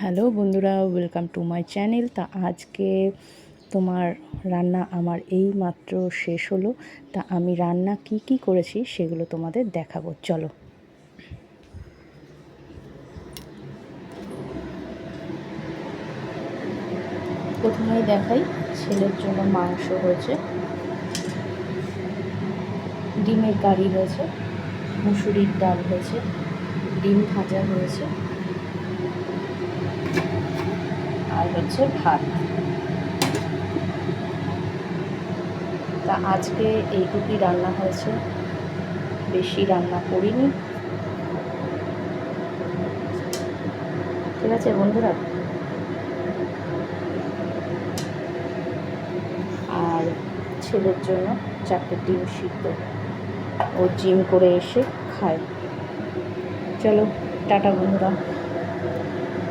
Hello বন্ধুরা, welcome to my channel. তা আজকে তোমার রান্না আমার এই মাত্র শেষ হলো। তা আমি রান্না কি কি করেছি সেগুলো তোমাদের দেখাবো, চলো। প্রথমেই দেখাই, ছেলের জন্য মাংস হয়েছে, ডিমের কারি হয়েছে, মুসুরির ডাল হয়েছে, ডিম ভাজা হয়েছে, আর হচ্ছে ভাত। তা আজকে এইটুকুই রান্না হয়েছে, বেশি রান্না করিনি। ঠিক আছে বন্ধুরা, আর ছেলের জন্য 4টে ডিম সিদ্ধ, ও জিম করে এসে খায়। চলো টাটা বন্ধুরা।